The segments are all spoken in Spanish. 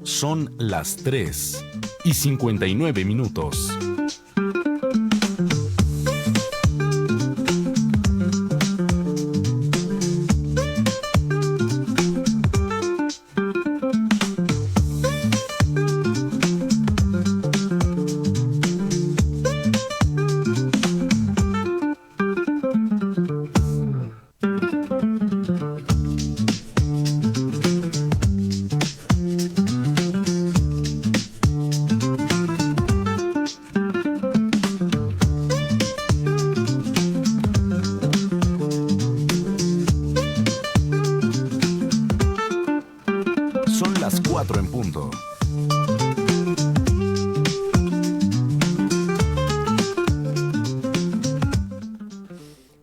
Son las 3:59. Son las 4 en punto.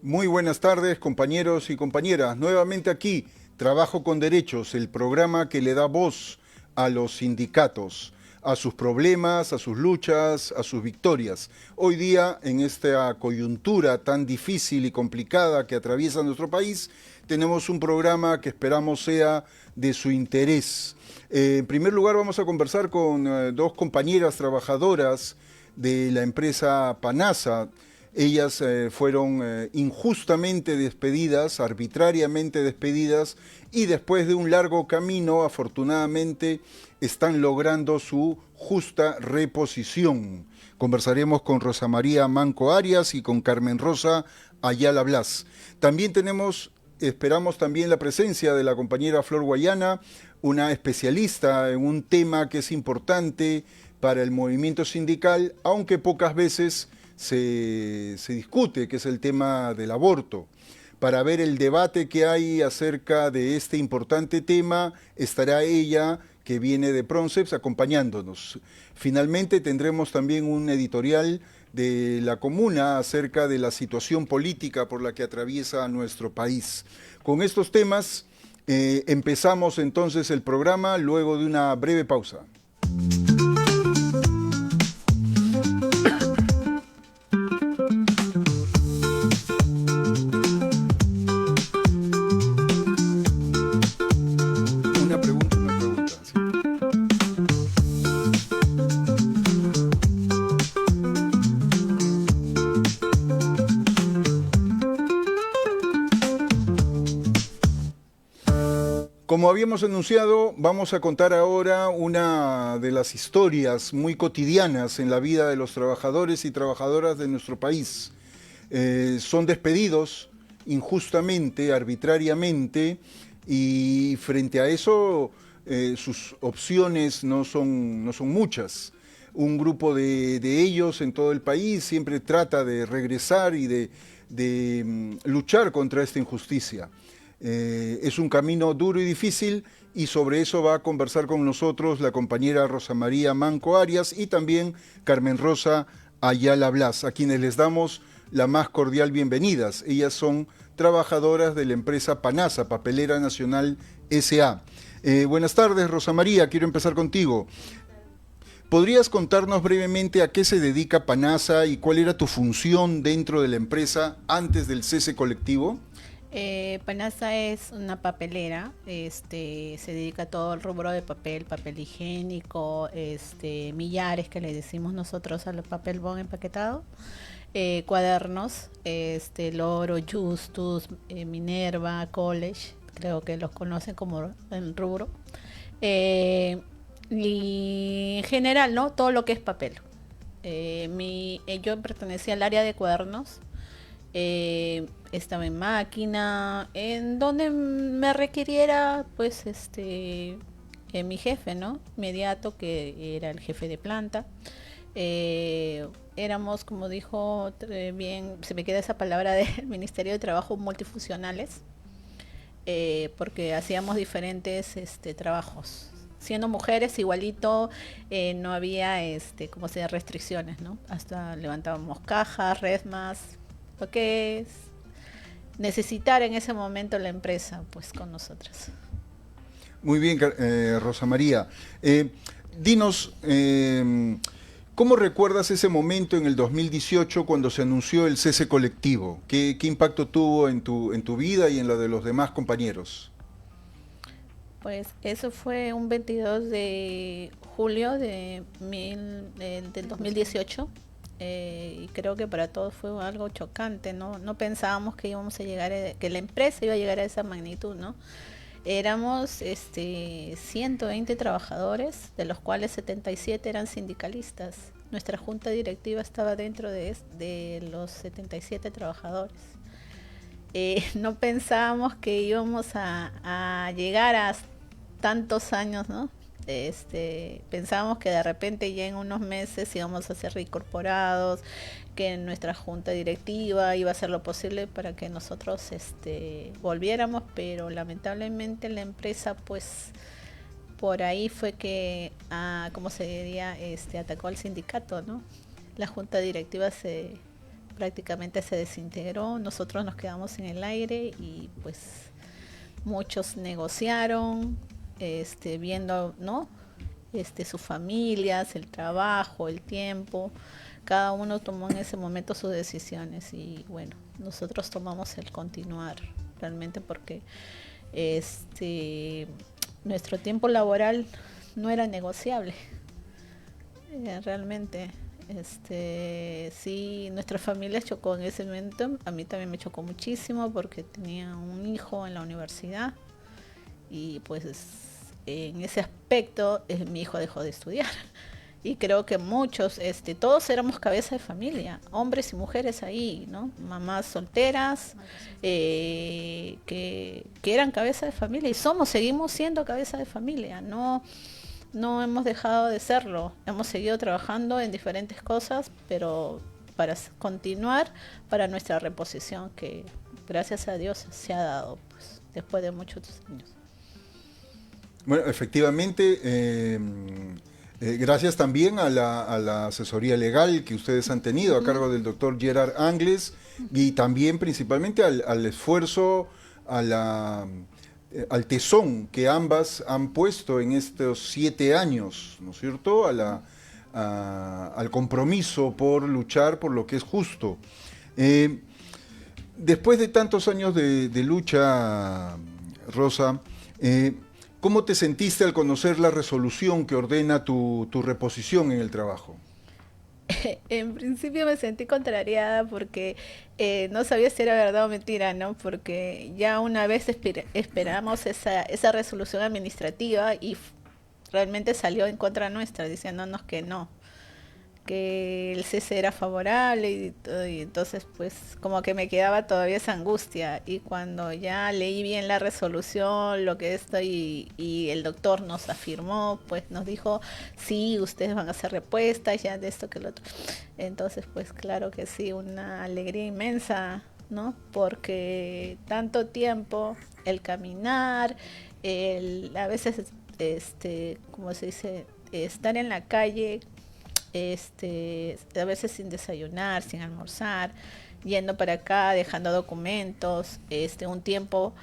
Muy buenas tardes, compañeros y compañeras. Nuevamente aquí, Trabajo con Derechos, el programa que le da voz a los sindicatos, a sus problemas, a sus luchas, a sus victorias. Hoy día, en esta coyuntura tan difícil y complicada que atraviesa nuestro país, tenemos un programa que esperamos sea de su interés. En primer lugar, vamos a conversar con dos compañeras trabajadoras de la empresa Panasa. Ellas fueron injustamente despedidas, arbitrariamente despedidas, y después de un largo camino, afortunadamente, están logrando su justa reposición. Conversaremos con Rosa María Manco Arias y con Carmen Rosa Ayala Blas. También esperamos también la presencia de la compañera Flor Guayana, una especialista en un tema que es importante para el movimiento sindical, aunque pocas veces se discute, que es el tema del aborto. Para ver el debate que hay acerca de este importante tema, estará ella, que viene de Pronceps, acompañándonos. Finalmente tendremos también un editorial de la comuna acerca de la situación política por la que atraviesa nuestro país. Con estos temas empezamos entonces el programa luego de una breve pausa. Como habíamos anunciado, vamos a contar ahora una de las historias muy cotidianas en la vida de los trabajadores y trabajadoras de nuestro país. Son despedidos injustamente, arbitrariamente, y frente a eso sus opciones no son muchas. Un grupo de ellos en todo el país siempre trata de regresar y de luchar contra esta injusticia. Es un camino duro y difícil, y sobre eso va a conversar con nosotros la compañera Rosa María Manco Arias y también Carmen Rosa Ayala Blas, a quienes les damos la más cordial bienvenidas. Ellas son trabajadoras de la empresa Panasa, Papelera Nacional S.A. Buenas tardes, Rosa María, quiero empezar contigo. ¿Podrías contarnos brevemente a qué se dedica Panasa y cuál era tu función dentro de la empresa antes del cese colectivo? Panasa es una papelera, se dedica a todo el rubro de papel higiénico, millares que le decimos nosotros al papel bond empaquetado, cuadernos, Loro, Justus, Minerva, College, creo que los conocen como el rubro, y en general, ¿no? Todo lo que es papel. Yo pertenecía al área de cuadernos. Estaba en máquina, en donde me requiriera, pues, mi jefe, ¿no? Inmediato, que era el jefe de planta. Éramos, como dijo bien, se me queda esa palabra del Ministerio de Trabajo, multifuncionales, porque hacíamos diferentes trabajos. Siendo mujeres igualito, no había como se restricciones, ¿no? Hasta levantábamos cajas, resmas, lo que es necesitar en ese momento la empresa, pues, con nosotras. Muy bien, Rosa María. Dinos, ¿Cómo recuerdas ese momento en el 2018 cuando se anunció el cese colectivo? ¿Qué impacto tuvo en tu vida y en la de los demás compañeros? Pues eso fue un 22 de julio del 2018. Y creo que para todos fue algo chocante, ¿no? No pensábamos que íbamos a llegar, que la empresa iba a llegar a esa magnitud, ¿no? Éramos 120 trabajadores, de los cuales 77 eran sindicalistas. Nuestra junta directiva estaba dentro de los 77 trabajadores. No pensábamos que íbamos a llegar a tantos años, ¿no? Pensábamos que de repente ya en unos meses íbamos a ser reincorporados, que nuestra junta directiva iba a hacer lo posible para que nosotros volviéramos, pero lamentablemente la empresa, pues por ahí fue que, ¿cómo se diría? Atacó al sindicato, ¿no? La junta directiva prácticamente se desintegró, nosotros nos quedamos en el aire y pues muchos negociaron, viendo, ¿no? Sus familias, el trabajo, el tiempo, cada uno tomó en ese momento sus decisiones y bueno, nosotros tomamos el continuar realmente porque nuestro tiempo laboral no era negociable, realmente. Sí, nuestra familia chocó en ese momento, a mí también me chocó muchísimo porque tenía un hijo en la universidad y pues en ese aspecto mi hijo dejó de estudiar y creo que muchos, todos éramos cabeza de familia, hombres y mujeres ahí, ¿no? Mamás solteras que eran cabeza de familia y seguimos siendo cabeza de familia, no hemos dejado de serlo, hemos seguido trabajando en diferentes cosas, pero para continuar para nuestra reposición que gracias a Dios se ha dado pues, después de muchos años. Bueno, efectivamente, gracias también a la asesoría legal que ustedes han tenido a cargo del doctor Gerard Angles y también principalmente al esfuerzo, al tesón que ambas han puesto en estos 7 años, ¿no es cierto?, al compromiso por luchar por lo que es justo. Después de tantos años de lucha, Rosa, ¿cómo te sentiste al conocer la resolución que ordena tu reposición en el trabajo? En principio me sentí contrariada porque no sabía si era verdad o mentira, ¿no? Porque ya una vez esperamos esa resolución administrativa y realmente salió en contra nuestra, diciéndonos que no, que el cese era favorable y todo, y entonces pues como que me quedaba todavía esa angustia y cuando ya leí bien la resolución, lo que esto y el doctor nos afirmó, pues nos dijo, sí, ustedes van a hacer repuestas ya de esto que lo otro. Entonces pues claro que sí, una alegría inmensa, ¿no? Porque tanto tiempo, el caminar, a veces, como se dice, estar en la calle, a veces sin desayunar, sin almorzar, yendo para acá, dejando documentos, un tiempo,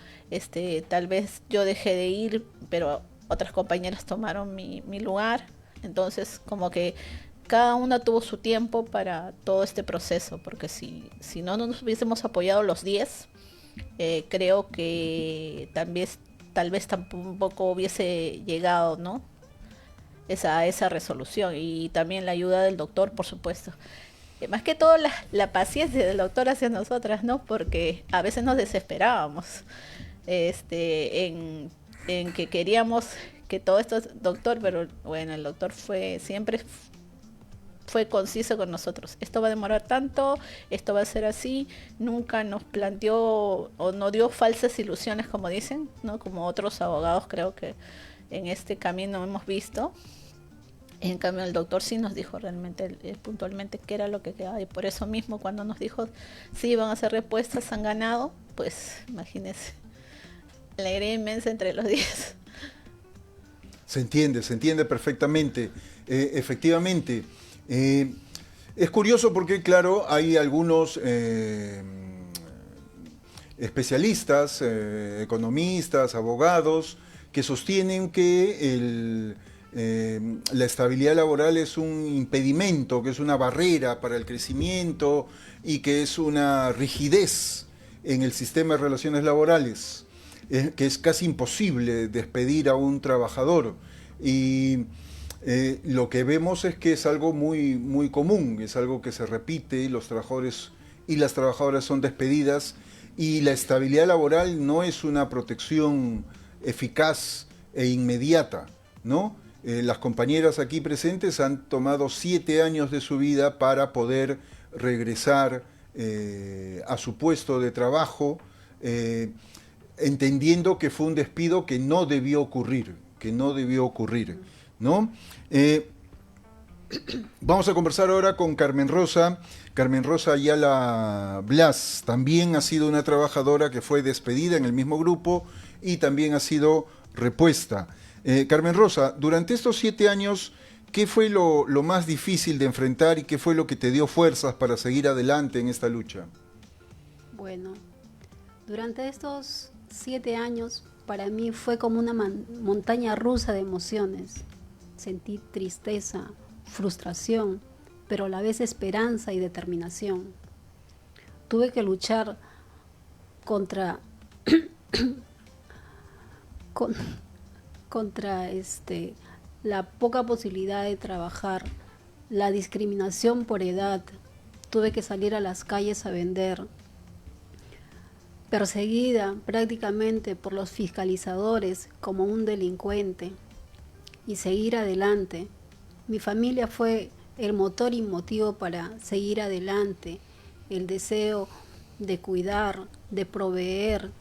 tal vez yo dejé de ir, pero otras compañeras tomaron mi lugar, entonces como que cada una tuvo su tiempo para todo este proceso, porque si no nos hubiésemos apoyado los 10, creo que tal vez tampoco hubiese llegado, ¿no? esa resolución y también la ayuda del doctor, por supuesto. Más que todo la paciencia del doctor hacia nosotras, ¿no? Porque a veces nos desesperábamos en que queríamos que todo esto, doctor, pero bueno, el doctor siempre fue conciso con nosotros. Esto va a demorar tanto, esto va a ser así. Nunca nos planteó o no dio falsas ilusiones, como dicen, ¿no? Como otros abogados creo que en este camino hemos visto. En cambio el doctor sí nos dijo realmente puntualmente qué era lo que quedaba y por eso mismo cuando nos dijo sí van a hacer respuestas, han ganado, pues imagínense, la alegría inmensa entre los 10. Se entiende perfectamente. Efectivamente, es curioso porque claro, hay algunos especialistas, economistas, abogados, que sostienen que la estabilidad laboral es un impedimento, que es una barrera para el crecimiento y que es una rigidez en el sistema de relaciones laborales, que es casi imposible despedir a un trabajador. Y lo que vemos es que es algo muy, muy común, es algo que se repite, los trabajadores y las trabajadoras son despedidas, y la estabilidad laboral no es una protección eficaz e inmediata, ¿no? Las compañeras aquí presentes han tomado 7 años de su vida para poder regresar a su puesto de trabajo, entendiendo que fue un despido que no debió ocurrir, ¿no? Vamos a conversar ahora con Carmen Rosa. Carmen Rosa Ayala Blas también ha sido una trabajadora que fue despedida en el mismo grupo y también ha sido repuesta. Carmen Rosa, durante estos 7 años, ¿qué fue lo más difícil de enfrentar y qué fue lo que te dio fuerzas para seguir adelante en esta lucha? Bueno, durante estos 7 años para mí fue como una montaña rusa de emociones. Sentí tristeza, frustración, pero a la vez esperanza y determinación. Tuve que luchar contra la poca posibilidad de trabajar, la discriminación por edad. Tuve que salir a las calles a vender, perseguida prácticamente por los fiscalizadores como un delincuente, y seguir adelante. Mi familia fue el motor y motivo para seguir adelante, el deseo de cuidar, de proveer.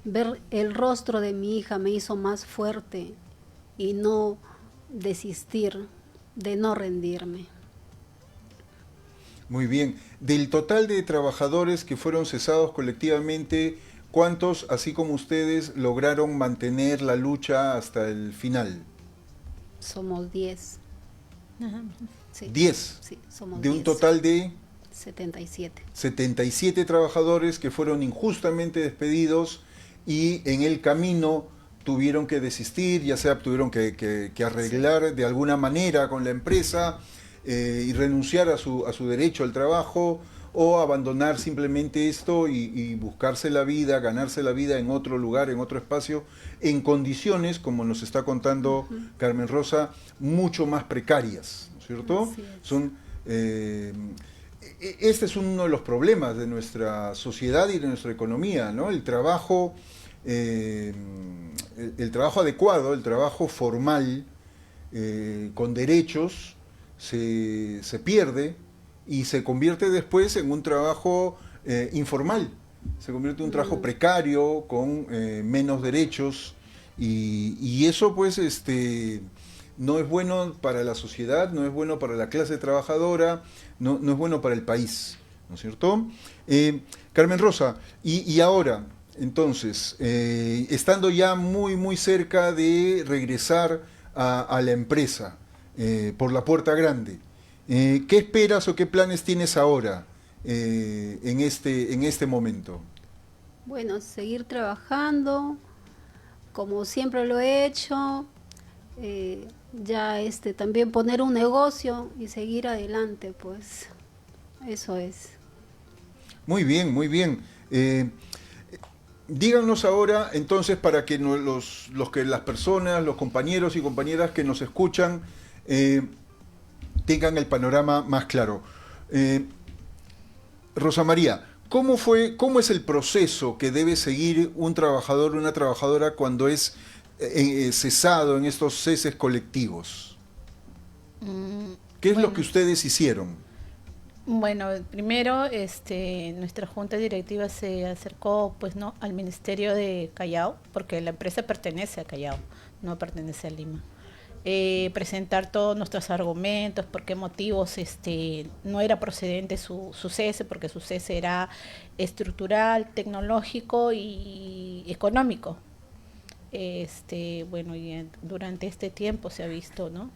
Ver el rostro de mi hija me hizo más fuerte y no desistir, de no rendirme. Muy bien. Del total de trabajadores que fueron cesados colectivamente, ¿cuántos, así como ustedes, lograron mantener la lucha hasta el final? Somos 10. Ajá. Sí. 10. Sí, somos de un 10. total de 77. 77 trabajadores que fueron injustamente despedidos y en el camino tuvieron que desistir, ya sea tuvieron que arreglar de alguna manera con la empresa y renunciar a su derecho al trabajo, o abandonar simplemente esto y buscarse la vida, ganarse la vida en otro lugar, en otro espacio, en condiciones, como nos está contando Carmen Rosa, mucho más precarias, ¿no es cierto? Así es. Son, este es uno de los problemas de nuestra sociedad y de nuestra economía, ¿no? El trabajo adecuado, el trabajo formal, con derechos, se pierde y se convierte después en un trabajo informal, se convierte en un trabajo precario, con menos derechos, y eso pues no es bueno para la sociedad, no es bueno para la clase trabajadora, no es bueno para el país, ¿no es cierto? Carmen Rosa, y ahora, entonces, estando ya muy, muy cerca de regresar a la empresa, por la puerta grande, ¿qué esperas o qué planes tienes ahora en este momento? Bueno, seguir trabajando como siempre lo he hecho, ya también poner un negocio y seguir adelante, pues eso es. Muy bien, muy bien. Díganos ahora, entonces, para que las personas, los compañeros y compañeras que nos escuchan tengan el panorama más claro. Rosa María, ¿cómo es el proceso que debe seguir un trabajador o una trabajadora cuando es cesado en estos ceses colectivos? ¿Qué es lo que ustedes hicieron? Bueno, primero nuestra junta directiva se acercó pues no al Ministerio de Callao, porque la empresa pertenece a Callao, no pertenece a Lima. Presentar todos nuestros argumentos, por qué motivos no era procedente su cese, porque su cese era estructural, tecnológico y económico. Bueno, y durante este tiempo se ha visto, ¿no?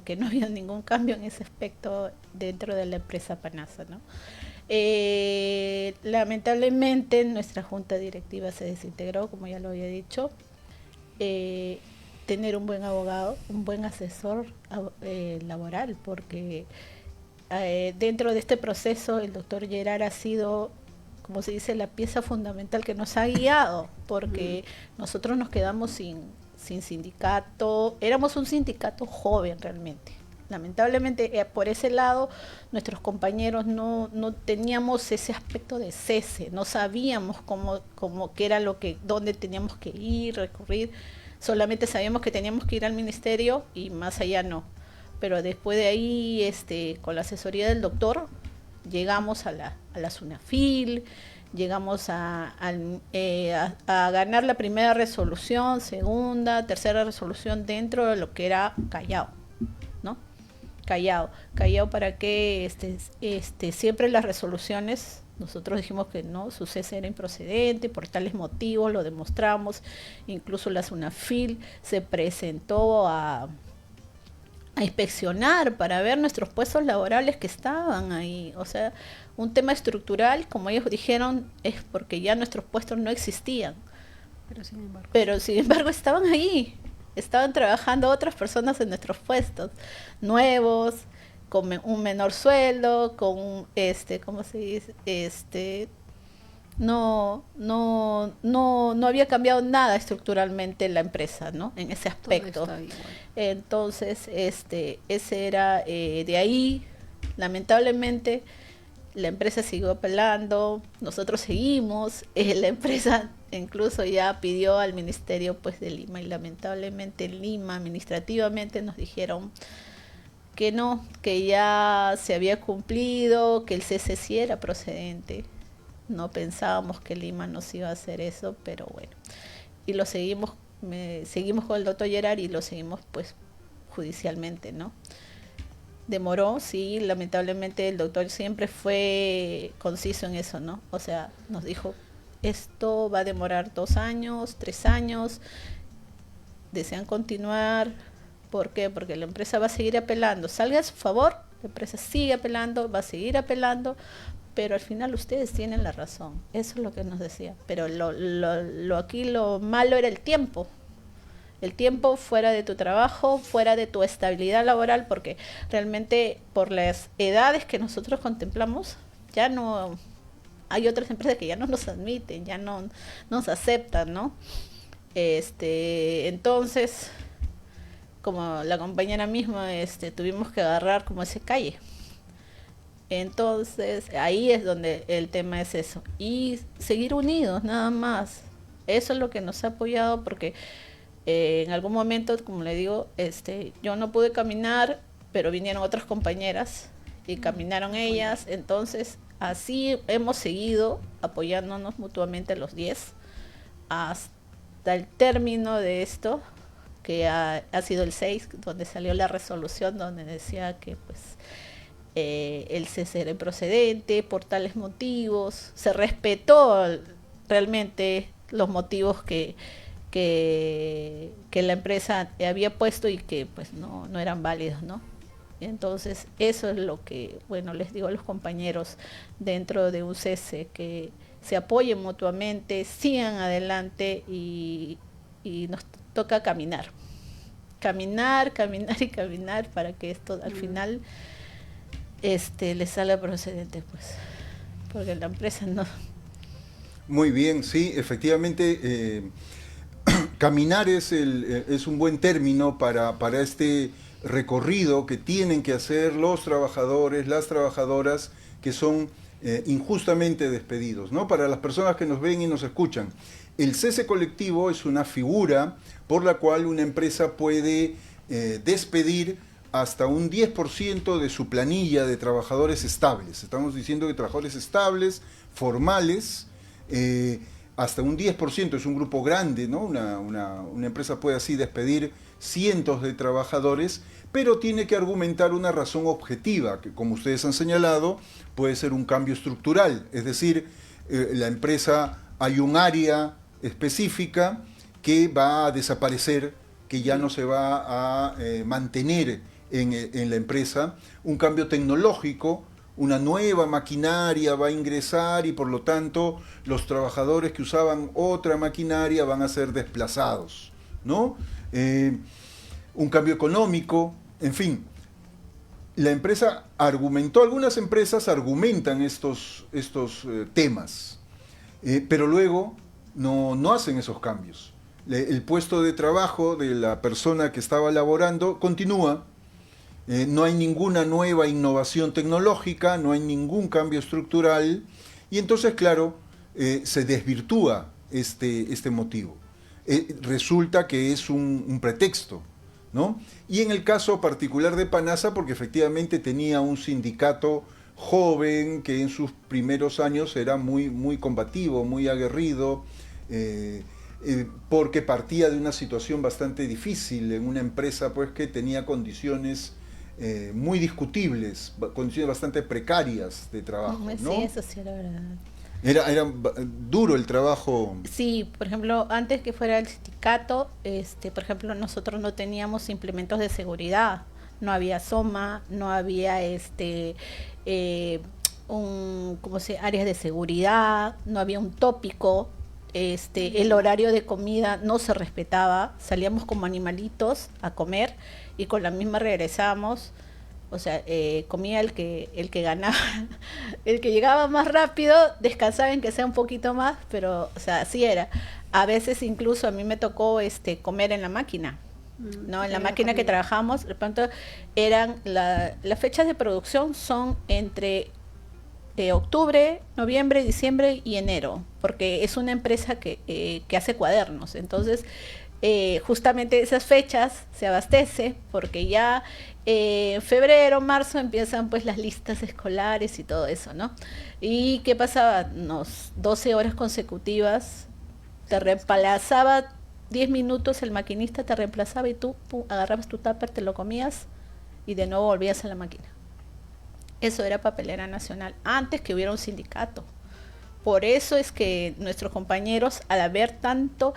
Que no había ningún cambio en ese aspecto dentro de la empresa Panasa, ¿no? Lamentablemente nuestra junta directiva se desintegró, como ya lo había dicho. tener un buen abogado, un buen asesor laboral, porque dentro de este proceso el doctor Gerard ha sido, como se dice, la pieza fundamental que nos ha guiado, porque nosotros nos quedamos sin sindicato, éramos un sindicato joven realmente. Lamentablemente por ese lado nuestros compañeros no teníamos ese aspecto de cese, no sabíamos cómo qué era dónde teníamos que ir, recurrir, solamente sabíamos que teníamos que ir al ministerio y más allá no. Pero después de ahí, con la asesoría del doctor, llegamos a la SUNAFIL, llegamos a ganar la primera resolución, segunda, tercera resolución dentro de lo que era Callao, ¿no? Callao para que siempre las resoluciones, nosotros dijimos que no, su cese era improcedente, por tales motivos, lo demostramos, incluso la SUNAFIL se presentó a inspeccionar para ver nuestros puestos laborales que estaban ahí. O sea, un tema estructural, como ellos dijeron, es porque ya nuestros puestos no existían. Pero sin embargo estaban ahí. Estaban trabajando otras personas en nuestros puestos, nuevos, con un menor sueldo, con ¿cómo se dice? No había cambiado nada estructuralmente la empresa, ¿no? En ese aspecto. Entonces, ese era de ahí. Lamentablemente, la empresa siguió apelando, nosotros seguimos, la empresa incluso ya pidió al Ministerio pues de Lima y lamentablemente en Lima administrativamente nos dijeron que no, que ya se había cumplido, que el cese sí era procedente. No pensábamos que Lima nos iba a hacer eso, pero bueno. Y lo seguimos con el doctor Gerard y lo seguimos pues judicialmente, ¿no? Demoró, sí, lamentablemente el doctor siempre fue conciso en eso, ¿no? O sea, nos dijo, esto va a demorar 2 años, 3 años, desean continuar. ¿Por qué? Porque la empresa va a seguir apelando. Salga a su favor, la empresa sigue apelando, va a seguir apelando, pero al final ustedes tienen la razón. Eso es lo que nos decía. Pero aquí lo malo era el tiempo. El tiempo fuera de tu trabajo, fuera de tu estabilidad laboral, porque realmente por las edades que nosotros contemplamos, ya no hay otras empresas que ya no nos admiten, ya no nos aceptan, ¿no? Entonces, como la compañera misma, tuvimos que agarrar como ese calle. Entonces, ahí es donde el tema es eso. Y seguir unidos, nada más. Eso es lo que nos ha apoyado, porque en algún momento, como le digo, yo no pude caminar, pero vinieron otras compañeras y caminaron ellas. Entonces, así hemos seguido apoyándonos mutuamente los 10 hasta el término de esto, que ha sido el 6, donde salió la resolución donde decía que pues el cese era improcedente por tales motivos. Se respetó realmente los motivos que la empresa había puesto y que pues no eran válidos, ¿no? Entonces eso es lo que, bueno, les digo a los compañeros dentro de un cese, que se apoyen mutuamente, sigan adelante y nos toca caminar para que esto al final les salga procedente, pues, porque la empresa no. Muy bien, sí, efectivamente, caminar es un buen término para este recorrido que tienen que hacer los trabajadores, las trabajadoras que son injustamente despedidos, ¿no? Para las personas que nos ven y nos escuchan, el cese colectivo es una figura por la cual una empresa puede despedir hasta un 10% de su planilla de trabajadores estables. Estamos diciendo que trabajadores estables, formales, hasta un 10%, es un grupo grande, ¿no? Una empresa puede así despedir cientos de trabajadores, pero tiene que argumentar una razón objetiva, que como ustedes han señalado, puede ser un cambio estructural, es decir, la empresa, hay un área específica que va a desaparecer, que ya no se va a mantener en la empresa, un cambio tecnológico, una nueva maquinaria va a ingresar y por lo tanto los trabajadores que usaban otra maquinaria van a ser desplazados, ¿no? un cambio económico, en fin. La empresa argumentó, algunas empresas argumentan estos temas, pero luego no hacen esos cambios. El puesto de trabajo de la persona que estaba laborando continúa, no hay ninguna nueva innovación tecnológica, no hay ningún cambio estructural, y entonces, claro, se desvirtúa este motivo. Resulta que es un pretexto, ¿no? Y en el caso particular de Panasa, porque efectivamente tenía un sindicato joven que en sus primeros años era muy combativo, muy aguerrido, porque partía de una situación bastante difícil en una empresa pues que tenía condiciones muy discutibles, condiciones bastante precarias de trabajo, ¿no? Sí, eso sí era verdad. Era duro el trabajo. Sí, por ejemplo, antes que fuera el sindicato, por ejemplo, nosotros no teníamos implementos de seguridad, no había SOMA, no había áreas de seguridad, no había un tópico, el horario de comida no se respetaba, salíamos como animalitos a comer y con la misma regresábamos. O sea, comía el que ganaba, el que llegaba más rápido, descansaba en que sea un poquito más, pero, o sea, así era. A veces incluso a mí me tocó comer en la máquina, ¿no? En la máquina que trabajamos, de pronto las fechas de producción son entre octubre, noviembre, diciembre y enero, porque es una empresa que hace cuadernos, entonces justamente esas fechas se abastece porque ya en febrero, marzo empiezan pues las listas escolares y todo eso, ¿no? ¿Y qué pasaba? 12 horas consecutivas, te reemplazaba 10 minutos el maquinista, te reemplazaba y tú agarrabas tu tupper, te lo comías y de nuevo volvías a la máquina. Eso era papelera nacional, antes que hubiera un sindicato. Por eso es que nuestros compañeros, al haber tanto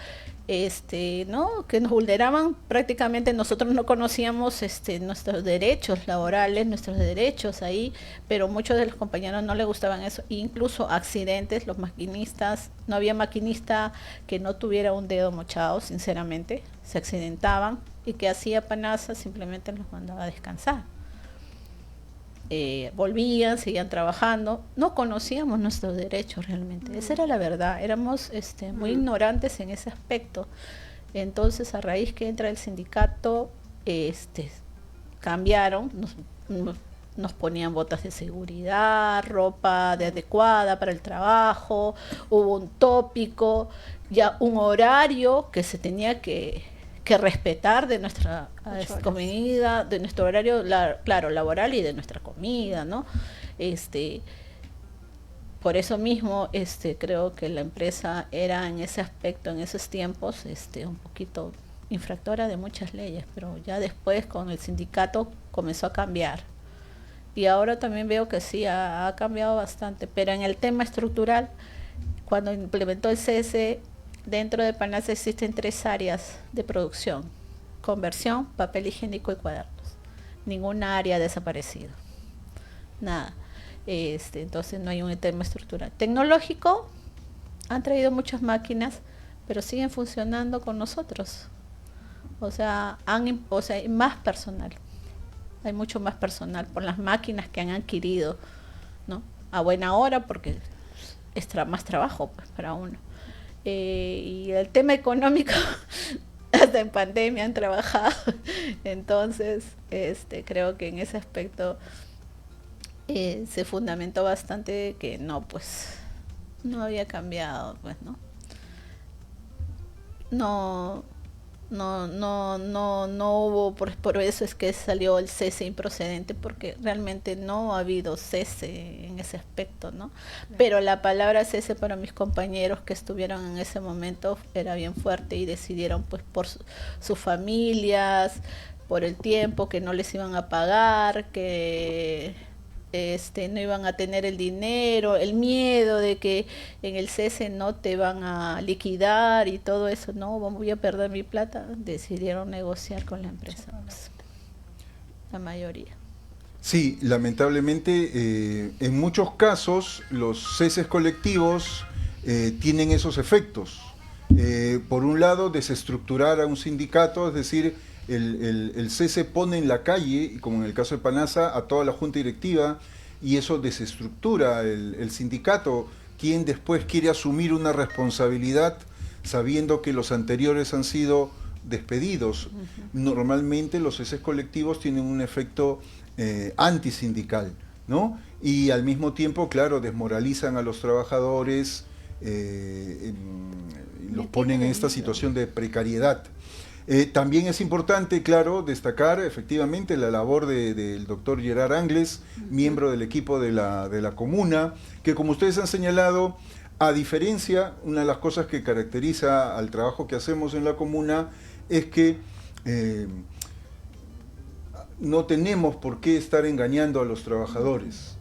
¿no? que nos vulneraban, prácticamente nosotros no conocíamos nuestros derechos laborales, nuestros derechos ahí, pero muchos de los compañeros no les gustaban eso, incluso accidentes, los maquinistas, no había maquinista que no tuviera un dedo mochado, sinceramente, se accidentaban, y que hacía Panasa, simplemente los mandaba a descansar. Volvían, seguían trabajando, no conocíamos nuestros derechos realmente, esa era la verdad, éramos muy ignorantes en ese aspecto. Entonces, a raíz que entra el sindicato, cambiaron, nos ponían botas de seguridad, ropa adecuada para el trabajo, hubo un tópico, ya un horario que se tenía que respetar de nuestra comida, de nuestro horario, claro, laboral y de nuestra comida, ¿no? Por eso mismo, creo que la empresa era en ese aspecto, en esos tiempos, un poquito infractora de muchas leyes, pero ya después con el sindicato comenzó a cambiar. Y ahora también veo que sí, ha cambiado bastante, pero en el tema estructural, cuando implementó el CS, dentro de Panasa existen 3 áreas de producción: conversión, papel higiénico y cuadernos. Ninguna área ha desaparecido. Nada. Entonces no hay un tema estructural. Tecnológico, han traído muchas máquinas, pero siguen funcionando con nosotros. O sea, hay más personal. Hay mucho más personal por las máquinas que han adquirido, ¿no? A buena hora, porque es más trabajo pues, para uno. Y el tema económico, hasta en pandemia han trabajado, entonces creo que en ese aspecto se fundamentó bastante que no había cambiado, pues no hubo, por eso es que salió el cese improcedente, porque realmente no ha habido cese en ese aspecto, ¿no? Pero la palabra cese para mis compañeros que estuvieron en ese momento era bien fuerte y decidieron pues por sus familias, por el tiempo que no les iban a pagar, que no iban a tener el dinero, el miedo de que en el cese no te van a liquidar y todo eso, no, voy a perder mi plata, decidieron negociar con la empresa, pues, la mayoría. Sí, lamentablemente en muchos casos los ceses colectivos tienen esos efectos. por un lado, desestructurar a un sindicato, es decir, el cese pone en la calle, como en el caso de Panasa, a toda la junta directiva, y eso desestructura el sindicato, quien después quiere asumir una responsabilidad sabiendo que los anteriores han sido despedidos. Normalmente los ceses colectivos tienen un efecto antisindical, ¿no? Y al mismo tiempo, claro, desmoralizan a los trabajadores, los ponen en esta situación de precariedad. También es importante, claro, destacar efectivamente la labor del doctor Gerard Angles, miembro del equipo de la comuna, que como ustedes han señalado, a diferencia, una de las cosas que caracteriza al trabajo que hacemos en la comuna es que no tenemos por qué estar engañando a los trabajadores.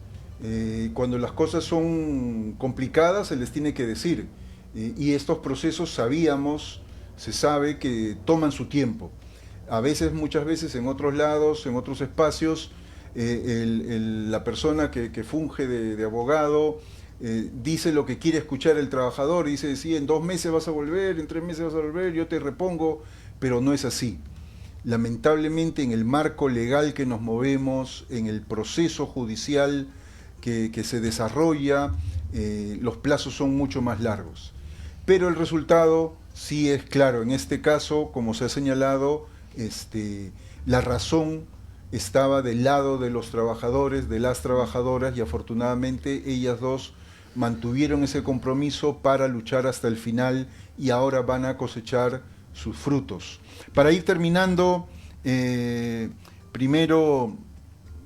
Cuando las cosas son complicadas se les tiene que decir, y estos procesos se sabe que toman su tiempo. A veces, muchas veces en otros lados, en otros espacios, la persona que funge de abogado dice lo que quiere escuchar el trabajador, dice, sí, en 2 meses vas a volver, en 3 meses vas a volver, yo te repongo, pero no es así. Lamentablemente, en el marco legal que nos movemos, en el proceso judicial que se desarrolla, los plazos son mucho más largos. Pero el resultado sí es claro. En este caso, como se ha señalado, la razón estaba del lado de los trabajadores, de las trabajadoras, y afortunadamente ellas dos mantuvieron ese compromiso para luchar hasta el final y ahora van a cosechar sus frutos. Para ir terminando, primero,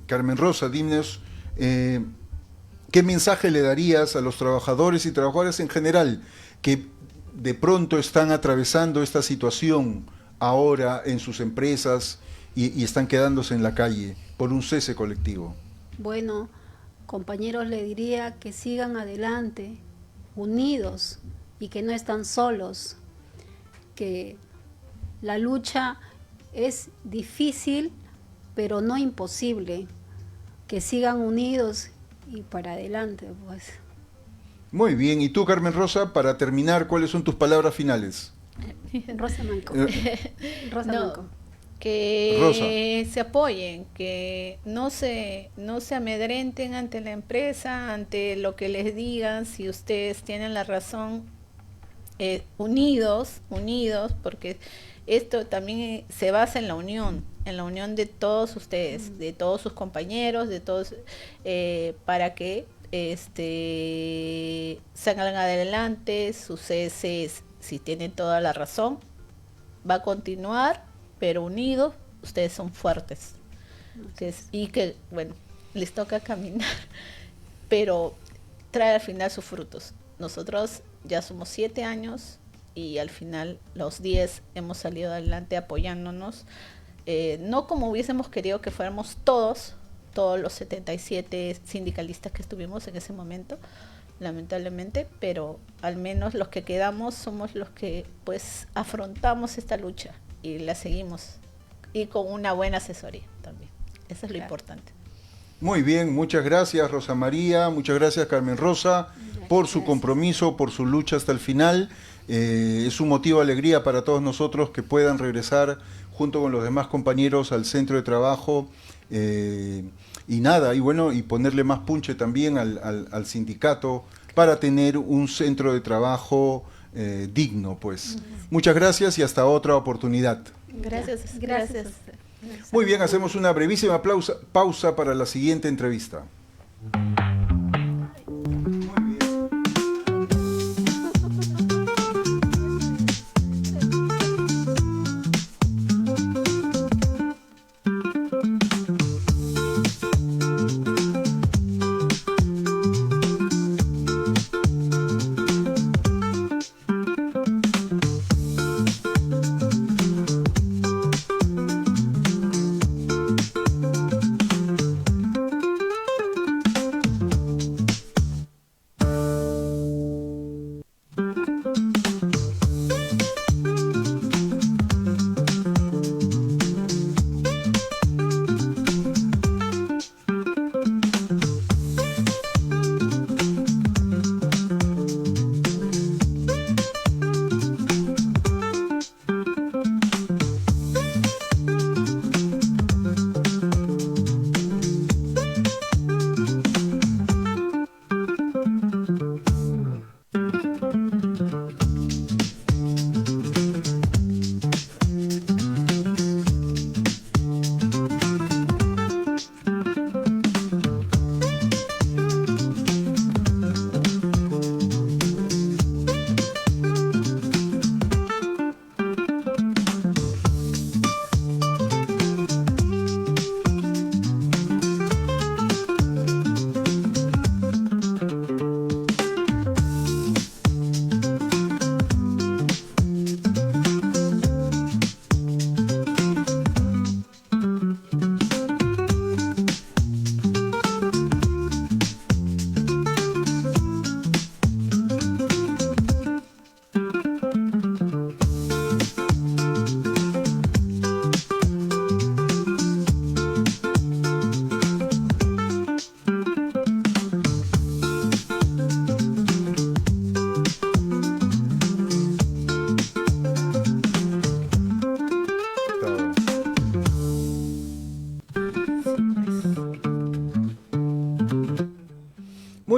Carmen Rosa, dinos, ¿qué mensaje le darías a los trabajadores y trabajadoras en general que de pronto están atravesando esta situación ahora en sus empresas y están quedándose en la calle por un cese colectivo? Bueno, compañeros, le diría que sigan adelante, unidos, y que no están solos, que la lucha es difícil, pero no imposible, que sigan unidos y para adelante, pues. Muy bien, y tú, Carmen Rosa, para terminar, ¿cuáles son tus palabras finales? Rosa Manco. Rosa No, Manco. que Rosa. se apoyen, que no se amedrenten ante la empresa, ante lo que les digan. Si ustedes tienen la razón, unidos, porque esto también se basa en la unión de todos ustedes, de todos sus compañeros, de todos, para que salgan adelante. Sus ceses, si tienen toda la razón, va a continuar, pero unidos, ustedes son fuertes. Y que, bueno, les toca caminar, pero trae al final sus frutos. Nosotros ya somos 7 años y al final los 10 hemos salido adelante apoyándonos, no como hubiésemos querido que fuéramos todos los 77 sindicalistas que estuvimos en ese momento, lamentablemente, pero al menos los que quedamos somos los que pues afrontamos esta lucha y la seguimos, y con una buena asesoría también. Eso es lo importante. Muy bien, muchas gracias Rosa María, muchas gracias Carmen Rosa por su compromiso, por su lucha hasta el final. Es un motivo de alegría para todos nosotros que puedan regresar junto con los demás compañeros al centro de trabajo, y nada, y bueno, y ponerle más punche también al sindicato para tener un centro de trabajo digno, pues. Muchas gracias y hasta otra oportunidad. Gracias. Muy bien, hacemos una brevísima pausa para la siguiente entrevista.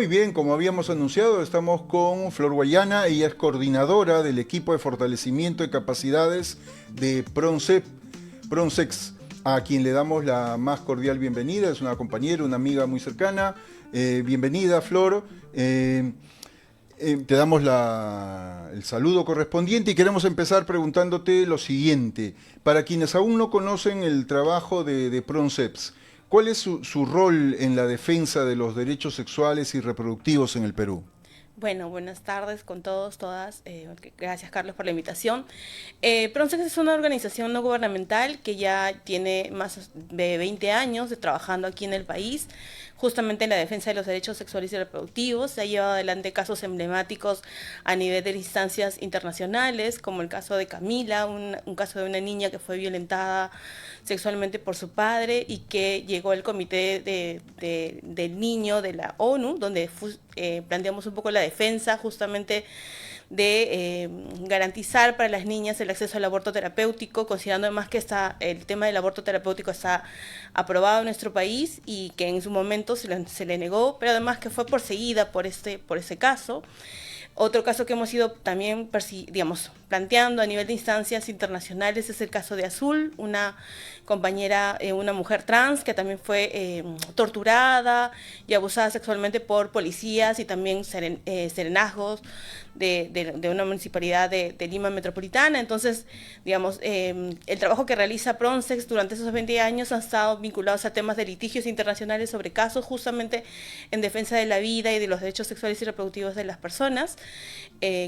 bien, como habíamos anunciado, estamos con Flor Guayana. Ella es coordinadora del equipo de fortalecimiento de capacidades de Pronsex, a quien le damos la más cordial bienvenida. Es una compañera, una amiga muy cercana. Bienvenida, Flor. Te damos el saludo correspondiente y queremos empezar preguntándote lo siguiente. Para quienes aún no conocen el trabajo de Pronsex, ¿cuál es su rol en la defensa de los derechos sexuales y reproductivos en el Perú? Bueno, buenas tardes con todos, todas. Gracias, Carlos, por la invitación. Pronsex es una organización no gubernamental que ya tiene más de 20 años trabajando aquí en el país, justamente en la defensa de los derechos sexuales y reproductivos. Se ha llevado adelante casos emblemáticos a nivel de instancias internacionales, como el caso de Camila, un caso de una niña que fue violentada sexualmente por su padre y que llegó al Comité del Niño de la ONU, donde planteamos un poco la defensa justamente de garantizar para las niñas el acceso al aborto terapéutico, considerando además que el tema del aborto terapéutico está aprobado en nuestro país y que en su momento se le negó, pero además que fue perseguida por ese caso. Otro caso que hemos ido también, planteando a nivel de instancias internacionales es el caso de Azul, una compañera, una mujer trans que también fue torturada y abusada sexualmente por policías y también serenazgos de una municipalidad de Lima Metropolitana. Entonces, el trabajo que realiza Pronsex durante esos 20 años ha estado vinculados a temas de litigios internacionales sobre casos justamente en defensa de la vida y de los derechos sexuales y reproductivos de las personas,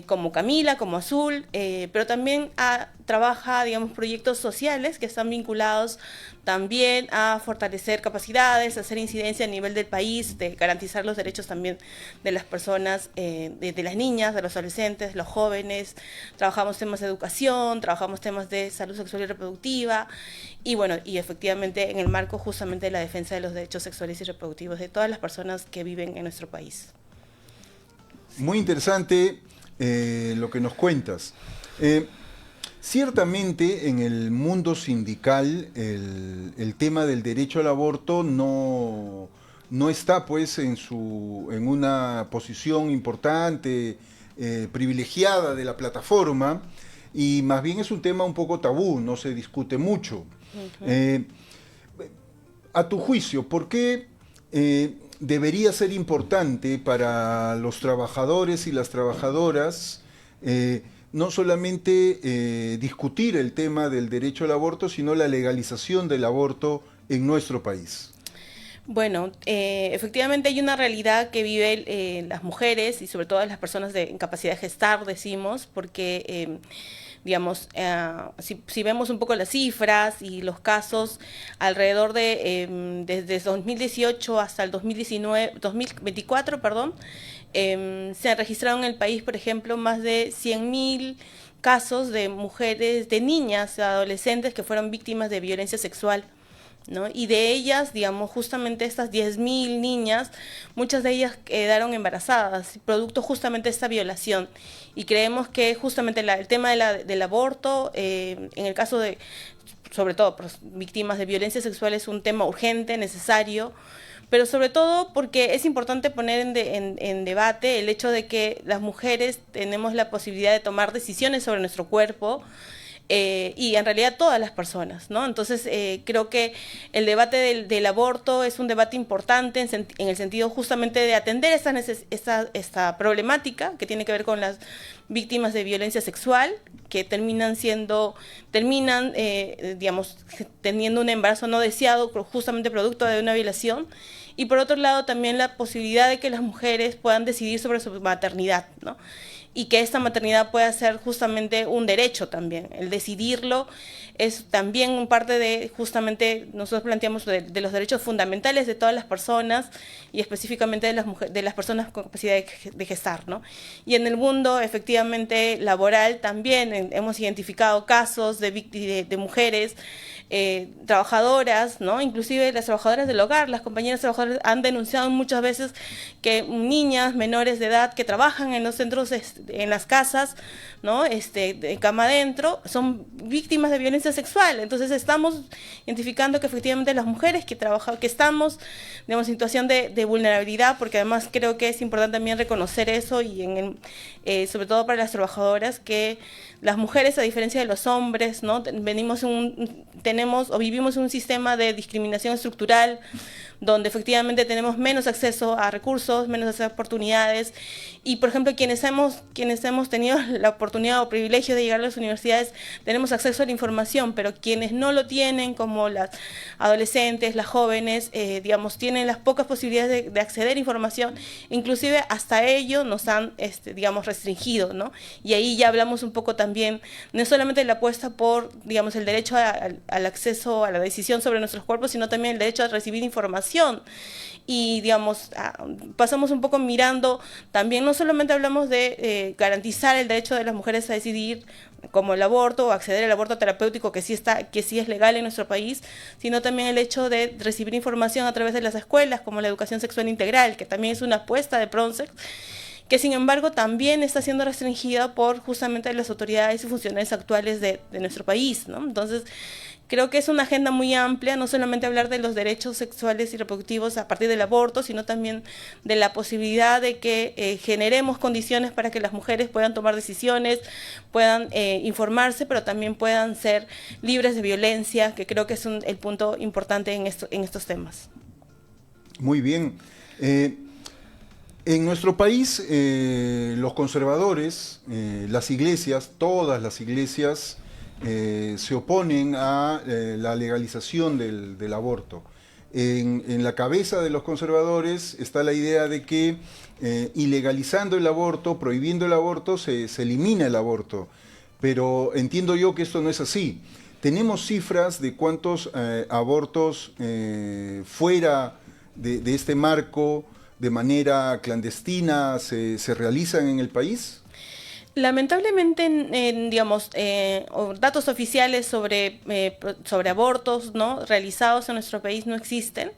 como Camila, como Azul, pero también trabaja, proyectos sociales que están vinculados también a fortalecer capacidades, a hacer incidencia a nivel del país, de garantizar los derechos también de las personas, de las niñas, de los adolescentes, los jóvenes. Trabajamos temas de educación, trabajamos temas de salud sexual y reproductiva y efectivamente en el marco justamente de la defensa de los derechos sexuales y reproductivos de todas las personas que viven en nuestro país. Muy interesante lo que nos cuentas. Ciertamente en el mundo sindical el tema del derecho al aborto no está pues en una posición importante, privilegiada de la plataforma, y más bien es un tema un poco tabú, no se discute mucho. Uh-huh. A tu juicio, ¿por qué debería ser importante para los trabajadores y las trabajadoras no solamente discutir el tema del derecho al aborto, sino la legalización del aborto en nuestro país? Bueno, efectivamente hay una realidad que viven las mujeres y sobre todo las personas en capacidad de gestar, decimos, porque si vemos un poco las cifras y los casos, alrededor de desde 2018 hasta el 2024, se han registrado en el país, por ejemplo, más de 100.000 casos de mujeres, de niñas, adolescentes que fueron víctimas de violencia sexual, ¿no? Y de ellas, justamente estas 10.000 niñas, muchas de ellas quedaron embarazadas, producto justamente de esta violación. Y creemos que justamente el tema del aborto, en el caso de, sobre todo, víctimas de violencia sexual, es un tema urgente, necesario, pero sobre todo porque es importante poner en debate el hecho de que las mujeres tenemos la posibilidad de tomar decisiones sobre nuestro cuerpo, y en realidad todas las personas, ¿no? Entonces creo que el debate del aborto es un debate importante en el sentido justamente de atender esta problemática que tiene que ver con las víctimas de violencia sexual, que terminan teniendo un embarazo no deseado justamente producto de una violación, y por otro lado también la posibilidad de que las mujeres puedan decidir sobre su maternidad, ¿no? Y que esta maternidad pueda ser justamente un derecho también. El decidirlo es también parte de, justamente, nosotros planteamos de los derechos fundamentales de todas las personas y específicamente de las personas con capacidad de gestar, ¿no? Y en el mundo, efectivamente, laboral también hemos identificado casos de mujeres trabajadoras, ¿no? Inclusive las trabajadoras del hogar, las compañeras trabajadoras han denunciado muchas veces que niñas menores de edad que trabajan en los centros en las casas, ¿no? De cama adentro, son víctimas de violencia sexual. Entonces estamos identificando que efectivamente las mujeres que estamos, digamos, en situación de vulnerabilidad, porque además creo que es importante también reconocer eso y sobre todo para las trabajadoras, que las mujeres, a diferencia de los hombres, ¿no? Vivimos en un sistema de discriminación estructural, donde efectivamente tenemos menos acceso a recursos, menos acceso a oportunidades, y por ejemplo quienes hemos tenido la oportunidad o privilegio de llegar a las universidades, tenemos acceso a la información, pero quienes no lo tienen, como las adolescentes, las jóvenes, digamos, tienen las pocas posibilidades de acceder a información, inclusive hasta ello nos han, digamos, restringido, ¿no? Y ahí ya hablamos un poco también, no solamente de la apuesta por, digamos, el derecho al acceso a la decisión sobre nuestros cuerpos, sino también el derecho a recibir información. Y, digamos, pasamos un poco mirando, también no solamente hablamos de garantizar el derecho de las mujeres a decidir, como el aborto o acceder al aborto terapéutico, que sí es legal en nuestro país, sino también el hecho de recibir información a través de las escuelas, como la educación sexual integral, que también es una apuesta de Pronsex, que sin embargo también está siendo restringida por justamente las autoridades y funcionarios actuales de nuestro país, ¿no? Entonces, creo que es una agenda muy amplia, no solamente hablar de los derechos sexuales y reproductivos a partir del aborto, sino también de la posibilidad de que generemos condiciones para que las mujeres puedan tomar decisiones, puedan informarse, pero también puedan ser libres de violencia, que creo que es el punto importante en estos temas. Muy bien. En nuestro país, los conservadores, las iglesias, todas las iglesias, se oponen a la legalización del aborto. En la cabeza de los conservadores está la idea de que ilegalizando el aborto, prohibiendo el aborto, se elimina el aborto. Pero entiendo yo que esto no es así. Tenemos cifras de cuántos abortos fuera de este marco, de manera clandestina, se realizan en el país. Lamentablemente, digamos, datos oficiales sobre abortos, ¿no?, realizados en nuestro país no existen,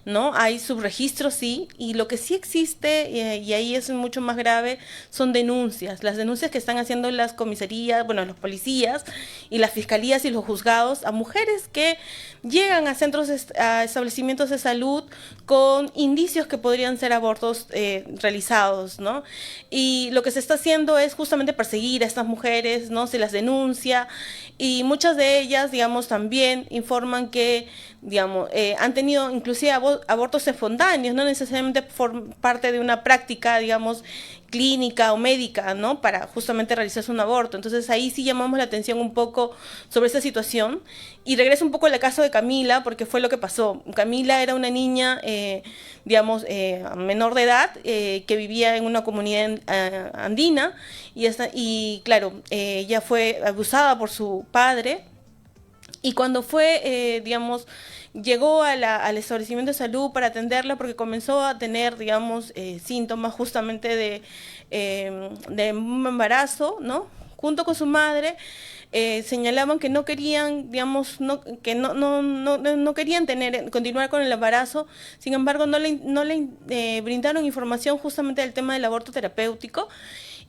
¿no? Hay subregistros, sí, y lo que sí existe, y ahí es mucho más grave, son denuncias. Las denuncias que están haciendo las comisarías, bueno, los policías y las fiscalías y los juzgados a mujeres que llegan a a establecimientos de salud con indicios que podrían ser abortos realizados, ¿no? Y lo que se está haciendo es justamente perseguir a estas mujeres, ¿no? Se las denuncia, y muchas de ellas, digamos, también informan que, digamos, han tenido inclusive abortos espontáneos, no necesariamente por parte de una práctica, digamos, clínica o médica, ¿no?, para justamente realizarse un aborto. Entonces ahí sí llamamos la atención un poco sobre esta situación, y regreso un poco al caso de Camila, porque fue lo que pasó. Camila era una niña, digamos, menor de edad, que vivía en una comunidad andina, y claro, ella fue abusada por su padre, y cuando fue, digamos, llegó al establecimiento de salud para atenderla, porque comenzó a tener, digamos, síntomas justamente de un embarazo, ¿no? Junto con su madre, señalaban que no querían, digamos, que no querían continuar con el embarazo. Sin embargo, no le brindaron información justamente del tema del aborto terapéutico.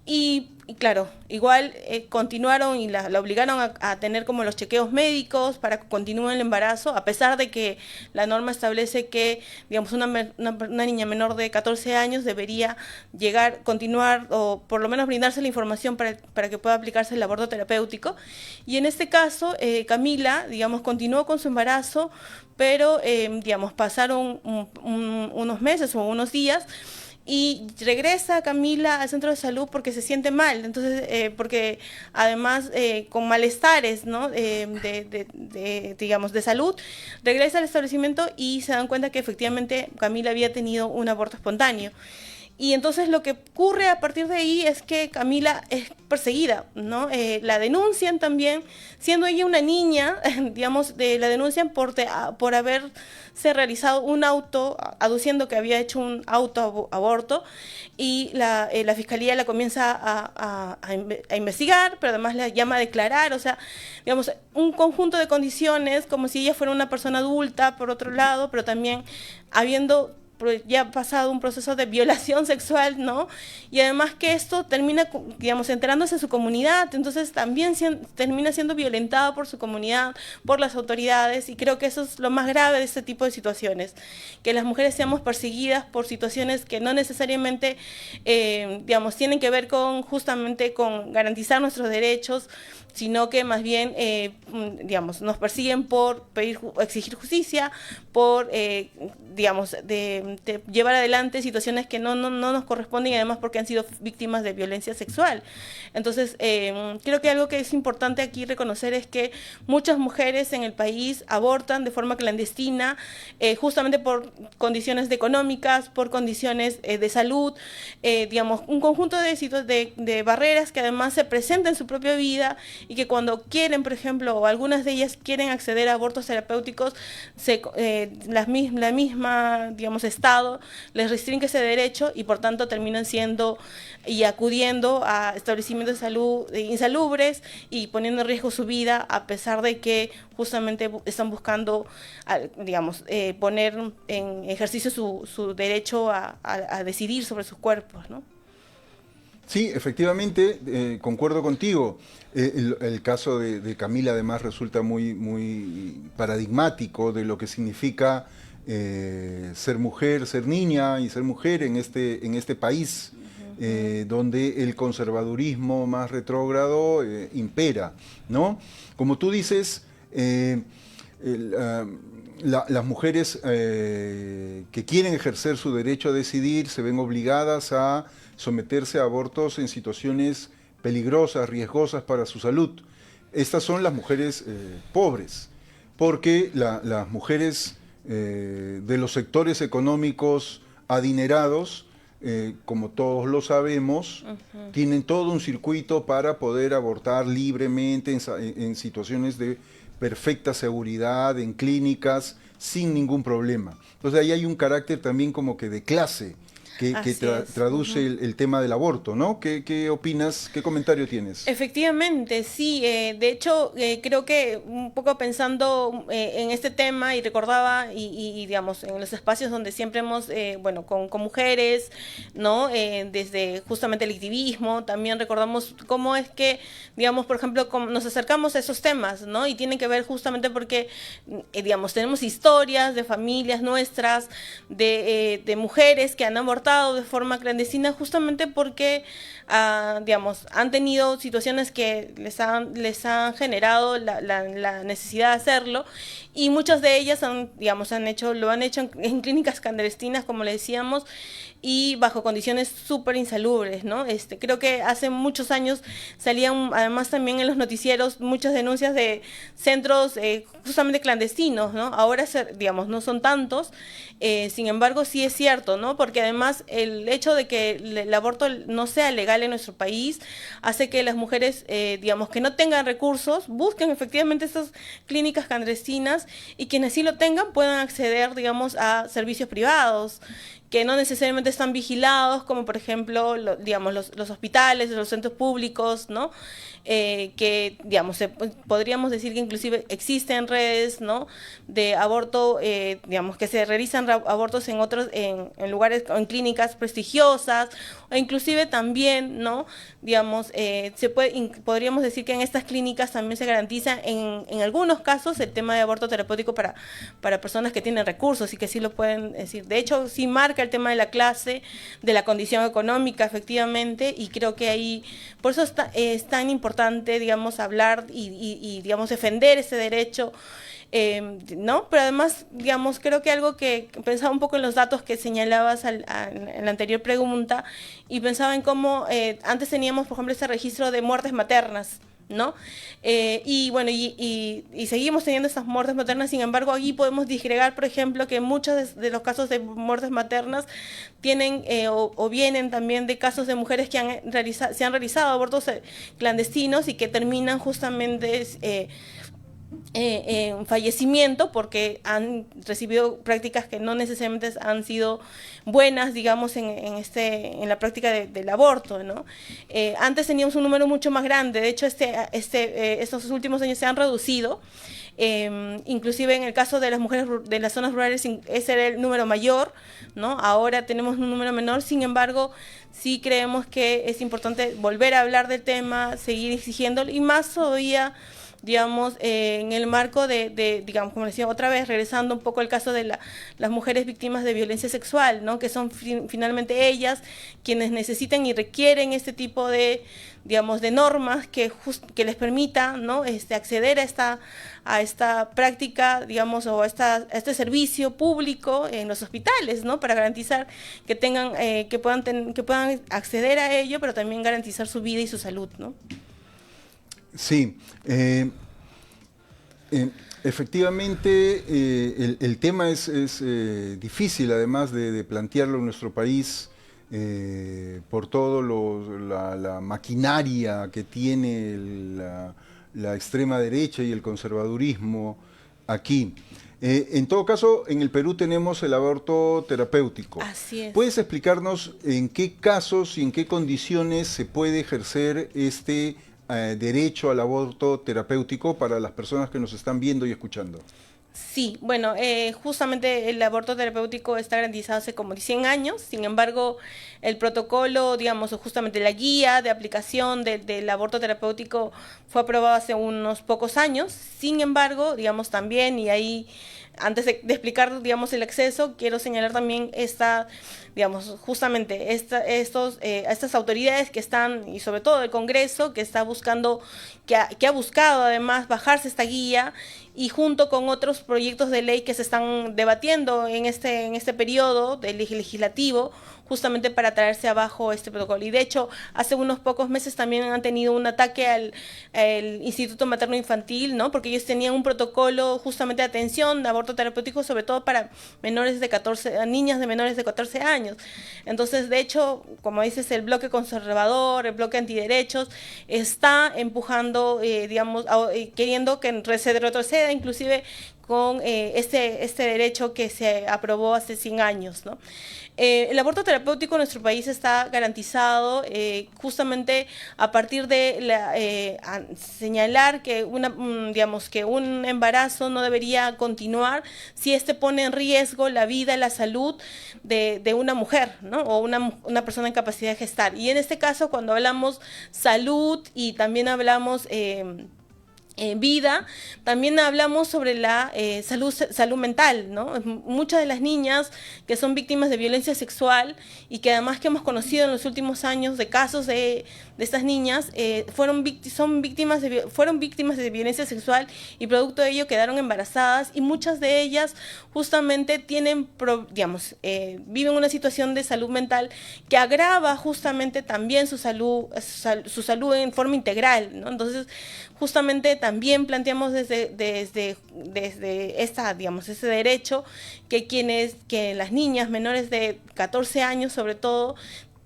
Y claro, igual continuaron y la obligaron a tener como los chequeos médicos para que continúe el embarazo, a pesar de que la norma establece que, digamos, una niña menor de 14 años debería continuar, o por lo menos brindarse la información para que pueda aplicarse el aborto terapéutico. Y en este caso, Camila, digamos, continuó con su embarazo, pero, digamos, pasaron unos meses o unos días, y regresa Camila al centro de salud porque se siente mal. Entonces, porque además con malestares, ¿no?, digamos, de salud, regresa al establecimiento y se dan cuenta que efectivamente Camila había tenido un aborto espontáneo. Y entonces lo que ocurre a partir de ahí es que Camila es perseguida, ¿no? La denuncian también, siendo ella una niña, digamos, la denuncian por haberse realizado un auto, aduciendo que había hecho un autoaborto, y la fiscalía la comienza a investigar, pero además la llama a declarar. O sea, digamos, un conjunto de condiciones, como si ella fuera una persona adulta, por otro lado, pero también habiendo ya ha pasado un proceso de violación sexual, ¿no? Y además que esto termina, digamos, enterándose en su comunidad, entonces también termina siendo violentado por su comunidad, por las autoridades, y creo que eso es lo más grave de este tipo de situaciones, que las mujeres seamos perseguidas por situaciones que no necesariamente, digamos, tienen que ver con justamente con garantizar nuestros derechos, sino que más bien, digamos, nos persiguen por exigir justicia, por, digamos, de llevar adelante situaciones que no nos corresponden, y además porque han sido víctimas de violencia sexual. Entonces, creo que algo que es importante aquí reconocer es que muchas mujeres en el país abortan de forma clandestina, justamente por condiciones económicas, por condiciones de salud, digamos, un conjunto de barreras que además se presentan en su propia vida, y que cuando quieren, por ejemplo, o algunas de ellas quieren acceder a abortos terapéuticos, la misma, digamos, Estado les restringe ese derecho, y por tanto terminan siendo y acudiendo a establecimientos de salud insalubres y poniendo en riesgo su vida, a pesar de que justamente están buscando, digamos, poner en ejercicio su derecho a decidir sobre sus cuerpos, ¿no? Sí, efectivamente, concuerdo contigo. El caso de Camila además resulta muy paradigmático de lo que significa ser mujer, ser niña y ser mujer en este país, donde el conservadurismo más retrógrado impera, ¿no? Como tú dices, las mujeres que quieren ejercer su derecho a decidir se ven obligadas a someterse a abortos en situaciones peligrosas, riesgosas para su salud. Estas son las mujeres pobres, porque las mujeres de los sectores económicos adinerados, como todos lo sabemos, tienen todo un circuito para poder abortar libremente en situaciones de perfecta seguridad, en clínicas, sin ningún problema. Entonces ahí hay un carácter también como que de clase, que traduce el tema del aborto, ¿no? ¿Qué opinas? ¿Qué comentario tienes? Efectivamente, sí. De hecho, creo que un poco pensando en este tema, y recordaba, y digamos, en los espacios donde siempre hemos, bueno, con mujeres, ¿no? Desde justamente el activismo, también recordamos cómo es que, digamos, por ejemplo, nos acercamos a esos temas, ¿no? Y tienen que ver justamente porque, digamos, tenemos historias de familias nuestras, de mujeres que han abortado de forma clandestina, justamente porque, digamos, han tenido situaciones que les han generado la necesidad de hacerlo, y muchas de ellas lo han hecho en clínicas clandestinas, como le decíamos, y bajo condiciones súper insalubres, ¿no? Creo que hace muchos años salían, además también en los noticieros, muchas denuncias de centros justamente clandestinos, ¿no? Ahora, digamos, no son tantos, sin embargo, sí es cierto, ¿no? Porque además el hecho de que el aborto no sea legal en nuestro país hace que las mujeres, digamos, que no tengan recursos, busquen efectivamente estas clínicas clandestinas, y quienes sí lo tengan puedan acceder, digamos, a servicios privados, que no necesariamente están vigilados, como por ejemplo, digamos, los hospitales, los centros públicos, ¿no? Que, digamos, podríamos decir que inclusive existen redes, ¿no? De aborto, digamos, que se realizan abortos en lugares, en clínicas prestigiosas, o inclusive también, ¿no? Digamos, podríamos decir que en estas clínicas también se garantiza en algunos casos el tema de aborto terapéutico para personas que tienen recursos y que sí lo pueden decir. De hecho, sí marca el tema de la clase, de la condición económica, efectivamente, y creo que ahí, por eso es tan importante, digamos, hablar y digamos, defender ese derecho, ¿no? Pero además, digamos, creo que algo que pensaba un poco en los datos que señalabas en la anterior pregunta, y pensaba en cómo antes teníamos, por ejemplo, ese registro de muertes maternas, ¿no? Y bueno, y seguimos teniendo estas muertes maternas. Sin embargo, aquí podemos disgregar, por ejemplo, que muchos de los casos de muertes maternas tienen o vienen también de casos de mujeres que se han realizado abortos clandestinos, y que terminan justamente un fallecimiento porque han recibido prácticas que no necesariamente han sido buenas, digamos, en la práctica del aborto, ¿no? Antes teníamos un número mucho más grande, de hecho estos últimos años se han reducido, inclusive en el caso de las mujeres de las zonas rurales ese era el número mayor, ¿no? Ahora tenemos un número menor, sin embargo, sí creemos que es importante volver a hablar del tema, seguir exigiéndolo y más todavía, digamos, en el marco digamos, como decía otra vez, regresando un poco al caso de las mujeres víctimas de violencia sexual, ¿no? Que son finalmente ellas quienes necesitan y requieren este tipo de, digamos, de normas que les permita, ¿no? Acceder a esta práctica, digamos, o a este servicio público en los hospitales, ¿no? Para garantizar que tengan, que puedan acceder a ello, pero también garantizar su vida y su salud, ¿no? Sí, efectivamente el tema es difícil además de plantearlo en nuestro país por todo la maquinaria que tiene la extrema derecha y el conservadurismo aquí. En todo caso, en el Perú tenemos el aborto terapéutico. Así es. ¿Puedes explicarnos en qué casos y en qué condiciones se puede ejercer este derecho al aborto terapéutico para las personas que nos están viendo y escuchando? Sí, bueno, justamente el aborto terapéutico está garantizado hace como 100 años, sin embargo, el protocolo, digamos, o justamente la guía de aplicación del aborto terapéutico fue aprobado hace unos pocos años, sin embargo, digamos, también, y ahí, antes de explicar, digamos, el acceso, quiero señalar también digamos, justamente estas autoridades que están, y sobre todo el Congreso, que está buscando, que ha buscado además bajarse esta guía, y junto con otros proyectos de ley que se están debatiendo en este periodo del legislativo, justamente para traerse abajo este protocolo. Y de hecho, hace unos pocos meses también han tenido un ataque al Instituto Materno Infantil, ¿no? Porque ellos tenían un protocolo justamente de atención de aborto terapéutico, sobre todo para niñas de menores de 14 años. Entonces, de hecho, como dices, el bloque conservador, el bloque antiderechos, está empujando, digamos, queriendo que se retroceda inclusive con este derecho que se aprobó hace 100 años, ¿no? El aborto terapéutico en nuestro país está garantizado justamente a partir de señalar que digamos, que un embarazo no debería continuar si pone en riesgo la vida y la salud de una mujer, ¿no? O una persona en capacidad de gestar. Y en este caso, cuando hablamos salud y también hablamos vida, también hablamos sobre la salud mental, ¿no? Muchas de las niñas que son víctimas de violencia sexual y que además que hemos conocido en los últimos años de casos de estas niñas, fueron víctimas de violencia sexual y producto de ello quedaron embarazadas y muchas de ellas justamente viven una situación de salud mental que agrava justamente también su salud en forma integral, ¿no? Entonces, justamente también planteamos desde ese derecho que las niñas menores de 14 años sobre todo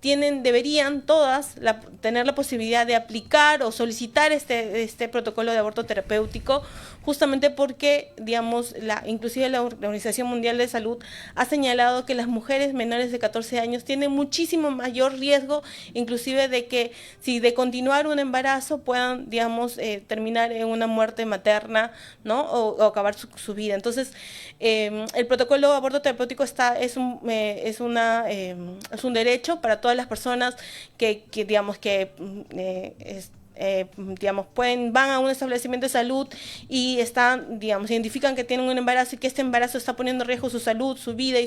deberían todas tener la posibilidad de aplicar o solicitar este protocolo de aborto terapéutico, justamente porque, digamos, inclusive la Organización Mundial de Salud ha señalado que las mujeres menores de 14 años tienen muchísimo mayor riesgo, inclusive de continuar un embarazo puedan, digamos, terminar en una muerte materna, ¿no? O acabar su vida. Entonces, el protocolo de aborto terapéutico es un derecho para todas las personas que van a un establecimiento de salud y identifican que tienen un embarazo y que este embarazo está poniendo en riesgo su salud, su vida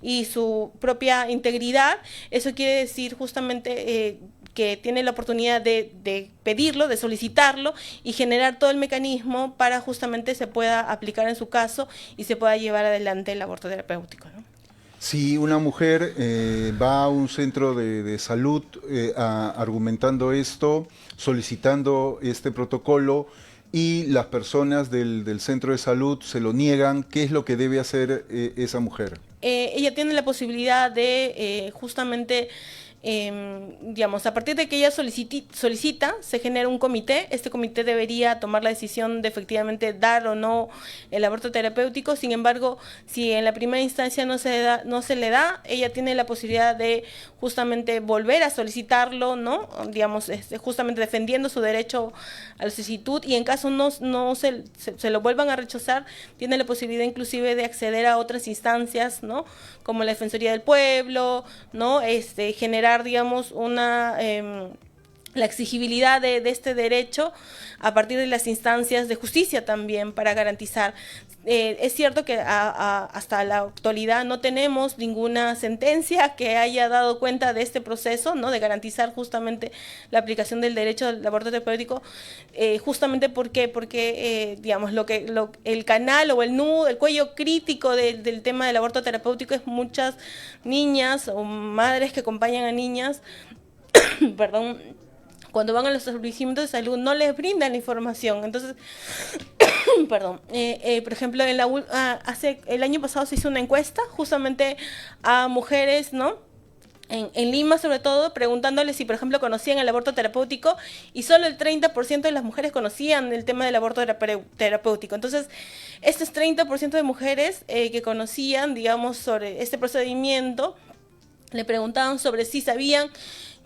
y su propia integridad. Eso quiere decir justamente que tiene la oportunidad de pedirlo, de solicitarlo y generar todo el mecanismo para justamente se pueda aplicar en su caso y se pueda llevar adelante el aborto terapéutico, ¿no? Si una mujer va a un centro de salud argumentando esto, solicitando este protocolo y las personas del centro de salud se lo niegan, ¿qué es lo que debe hacer esa mujer? Ella tiene la posibilidad de justamente digamos, a partir de que ella solicita, se genera un comité. Este comité debería tomar la decisión de efectivamente dar o no el aborto terapéutico. Sin embargo, si en la primera instancia no se le da, ella tiene la posibilidad de justamente volver a solicitarlo, ¿no? Digamos, justamente defendiendo su derecho a la solicitud, y en caso no se lo vuelvan a rechazar, tiene la posibilidad inclusive de acceder a otras instancias, ¿no? Como la Defensoría del Pueblo, ¿no? Generar, digamos, la exigibilidad de este derecho a partir de las instancias de justicia también, para garantizar. Es cierto que hasta la actualidad no tenemos ninguna sentencia que haya dado cuenta de este proceso, ¿no? De garantizar justamente la aplicación del derecho al aborto terapéutico, justamente porque digamos, el canal o el nudo, el cuello crítico del tema del aborto terapéutico es muchas niñas o madres que acompañan a niñas, perdón, cuando van a los establecimientos de salud no les brindan la información. Entonces, perdón, por ejemplo, el año pasado se hizo una encuesta justamente a mujeres, ¿no? En Lima, sobre todo, preguntándoles si, por ejemplo, conocían el aborto terapéutico, y solo el 30% de las mujeres conocían el tema del aborto terapéutico. Entonces, estos 30% de mujeres que conocían, digamos, sobre este procedimiento, le preguntaban sobre si sabían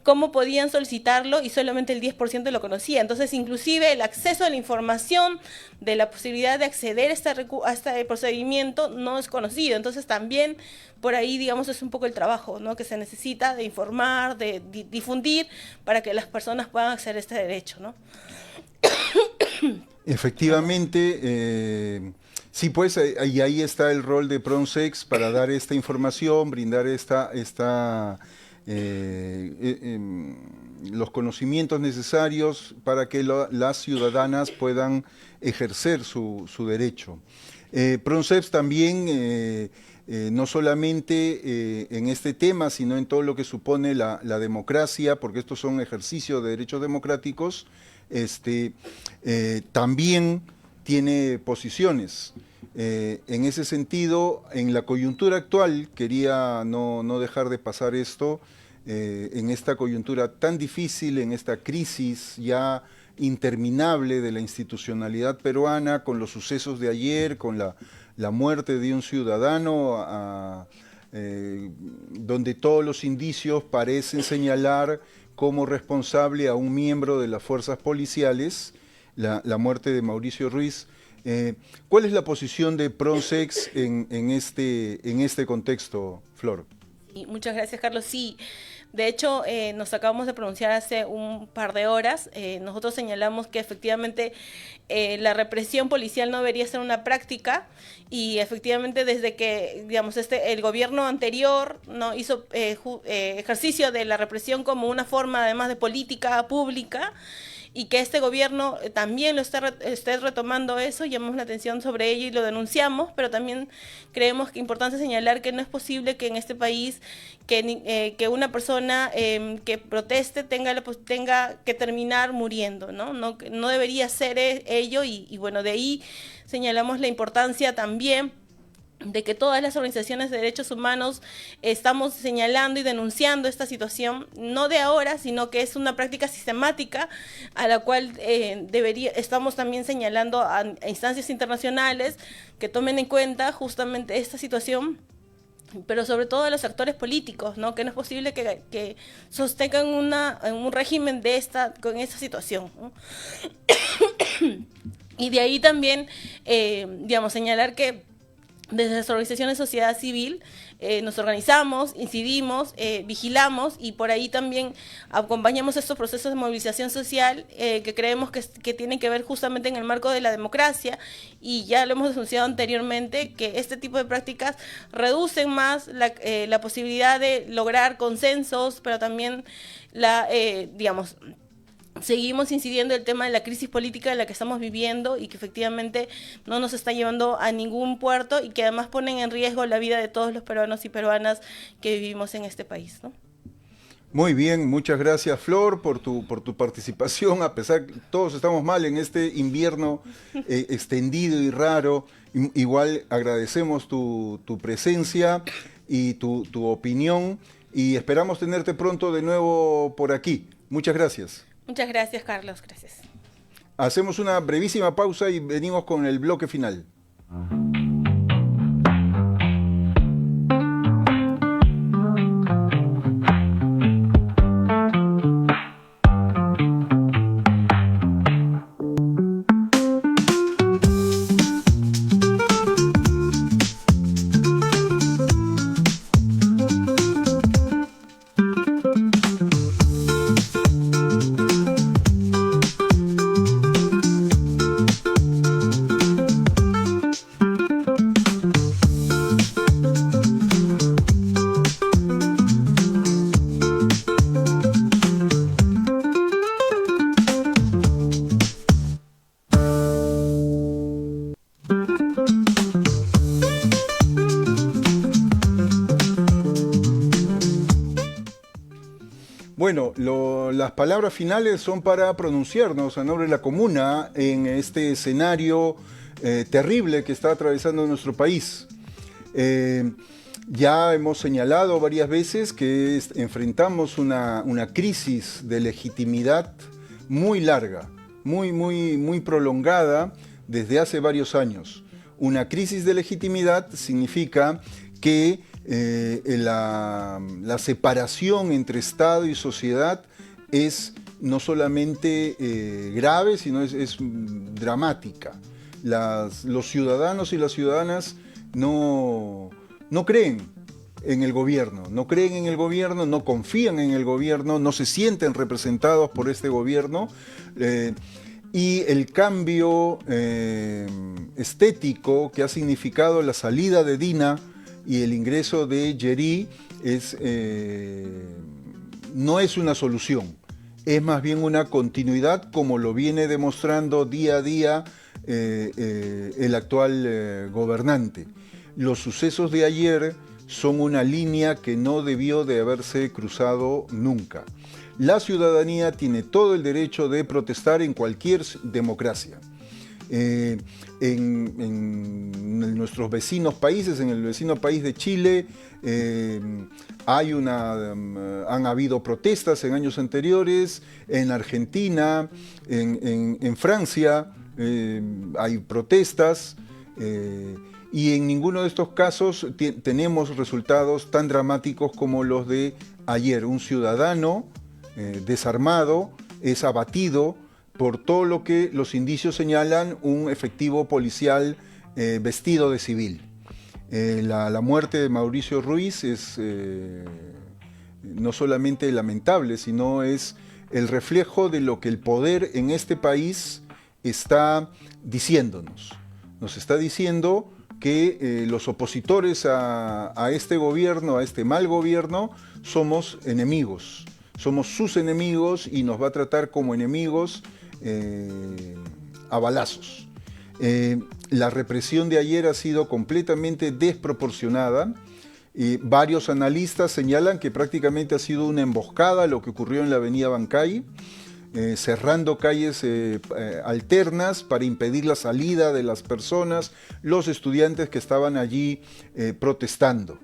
cómo podían solicitarlo, y solamente el 10% lo conocía. Entonces, inclusive el acceso a la información de la posibilidad de acceder a este procedimiento no es conocido. Entonces, también por ahí, digamos, es un poco el trabajo, ¿no? Que se necesita de informar, de difundir, para que las personas puedan acceder a este derecho, ¿no? Efectivamente, sí, pues ahí está el rol de Pronsex para dar esta información, brindar los conocimientos necesarios para que las ciudadanas puedan ejercer su derecho. Pronsex también, no solamente en este tema, sino en todo lo que supone la democracia, porque estos son ejercicios de derechos democráticos, también tiene posiciones. En ese sentido, en la coyuntura actual, quería no dejar de pasar esto, en esta coyuntura tan difícil, en esta crisis ya interminable de la institucionalidad peruana, con los sucesos de ayer, con la muerte de un ciudadano, donde todos los indicios parecen señalar como responsable a un miembro de las fuerzas policiales, la muerte de Mauricio Ruiz. ¿Cuál es la posición de Pronsex en este contexto, Flor? Muchas gracias, Carlos. Sí, de hecho, nos acabamos de pronunciar hace un par de horas. Nosotros señalamos que efectivamente la represión policial no debería ser una práctica, y efectivamente desde que, digamos, el gobierno anterior no hizo ejercicio de la represión como una forma además de política pública, y que este gobierno también esté retomando eso, llamamos la atención sobre ello y lo denunciamos, pero también creemos que es importante señalar que no es posible que en este país que una persona que proteste tenga que terminar muriendo, ¿no? No debería ser ello, y bueno, de ahí señalamos la importancia también de que todas las organizaciones de derechos humanos estamos señalando y denunciando esta situación, no de ahora, sino que es una práctica sistemática a la cual estamos también señalando a instancias internacionales que tomen en cuenta justamente esta situación, pero sobre todo a los actores políticos, ¿no? Que no es posible que sostengan un régimen con esta situación, ¿no? Y de ahí también, digamos, señalar que desde las organizaciones de sociedad civil nos organizamos, incidimos, vigilamos, y por ahí también acompañamos estos procesos de movilización social que creemos que tienen que ver justamente en el marco de la democracia, y ya lo hemos denunciado anteriormente, que este tipo de prácticas reducen más la posibilidad de lograr consensos, pero también digamos, seguimos incidiendo en el tema de la crisis política en la que estamos viviendo, y que efectivamente no nos está llevando a ningún puerto, y que además ponen en riesgo la vida de todos los peruanos y peruanas que vivimos en este país, ¿no? Muy bien, muchas gracias, Flor, por tu participación, a pesar que todos estamos mal en este invierno extendido y raro. Igual agradecemos tu presencia y tu opinión. y esperamos tenerte pronto de nuevo por aquí. Muchas gracias. Muchas gracias, Carlos. Gracias. Hacemos una brevísima pausa y venimos con el bloque final. Bueno, las palabras finales son para pronunciarnos a nombre de la comuna en este escenario terrible que está atravesando nuestro país. Ya hemos señalado varias veces que enfrentamos una crisis de legitimidad muy larga, muy prolongada desde hace varios años. Una crisis de legitimidad significa que la separación entre Estado y sociedad es no solamente grave, sino es dramática. Los ciudadanos y las ciudadanas no creen en el gobierno, no confían en el gobierno, no se sienten representados por este gobierno. Y el cambio estético que ha significado la salida de Dina y el ingreso de Yeri no es una solución, es más bien una continuidad, como lo viene demostrando día a día el actual gobernante. Los sucesos de ayer son una línea que no debió de haberse cruzado nunca. La ciudadanía tiene todo el derecho de protestar en cualquier democracia. En nuestros vecinos países, en el vecino país de Chile, han habido protestas en años anteriores, en Argentina, en Francia hay protestas, y en ninguno de estos casos tenemos resultados tan dramáticos como los de ayer. Un ciudadano desarmado es abatido por todo lo que los indicios señalan un efectivo policial vestido de civil. La muerte de Mauricio Ruiz es no solamente lamentable, sino es el reflejo de lo que el poder en este país está diciéndonos. Nos está diciendo que los opositores a este gobierno, a este mal gobierno, somos enemigos. Somos sus enemigos y nos va a tratar como enemigos a balazos. La represión de ayer ha sido completamente desproporcionada. Varios analistas señalan que prácticamente ha sido una emboscada lo que ocurrió en la avenida Bancay, cerrando calles alternas para impedir la salida de las personas, los estudiantes que estaban allí protestando.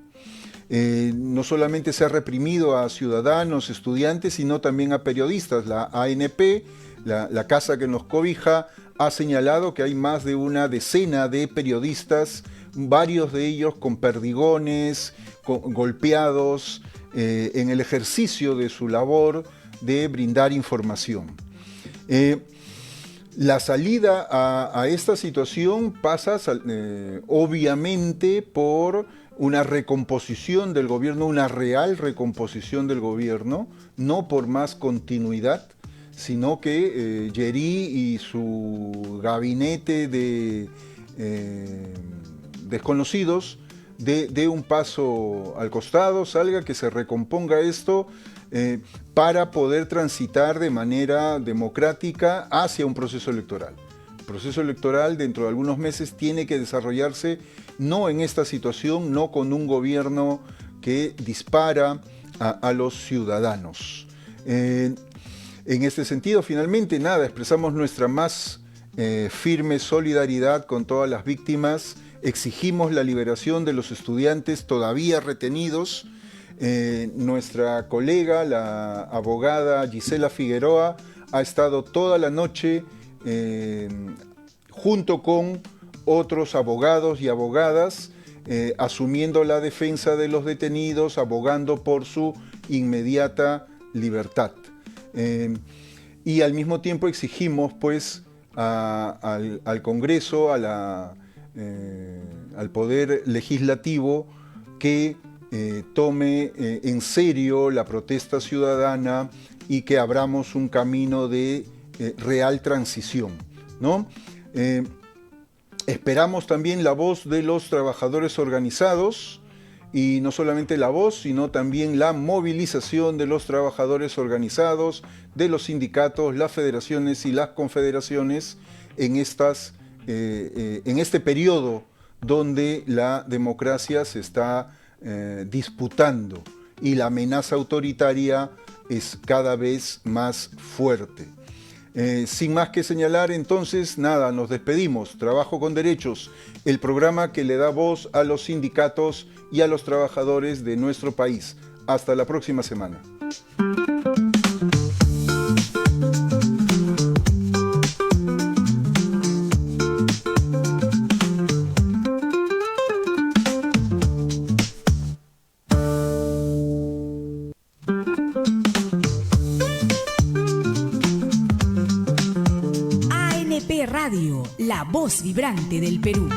No solamente se ha reprimido a ciudadanos, estudiantes, sino también a periodistas. La ANP, la casa que nos cobija, ha señalado que hay más de una decena de periodistas, varios de ellos con perdigones, golpeados, en el ejercicio de su labor de brindar información. La salida a esta situación pasa obviamente por una recomposición del gobierno, una real recomposición del gobierno, no por más continuidad, sino que Yeri y su gabinete de desconocidos dé un paso al costado, salga, que se recomponga esto para poder transitar de manera democrática hacia un proceso electoral. El proceso electoral dentro de algunos meses tiene que desarrollarse no en esta situación, no con un gobierno que dispara a los ciudadanos. En este sentido, finalmente, expresamos nuestra más firme solidaridad con todas las víctimas, exigimos la liberación de los estudiantes todavía retenidos, Nuestra colega, la abogada Gisela Figueroa, ha estado toda la noche junto con otros abogados y abogadas, asumiendo la defensa de los detenidos, abogando por su inmediata libertad. Y al mismo tiempo exigimos pues al Congreso, al Poder Legislativo, que tome en serio la protesta ciudadana y que abramos un camino de real transición, ¿no? Esperamos también la voz de los trabajadores organizados, y no solamente la voz, sino también la movilización de los trabajadores organizados, de los sindicatos, las federaciones y las confederaciones en este periodo donde la democracia se está disputando y la amenaza autoritaria es cada vez más fuerte. Sin más que señalar, entonces, nada, nos despedimos. Trabajo con Derechos, el programa que le da voz a los sindicatos y a los trabajadores de nuestro país. Hasta la próxima semana. ANP Radio, la voz vibrante del Perú.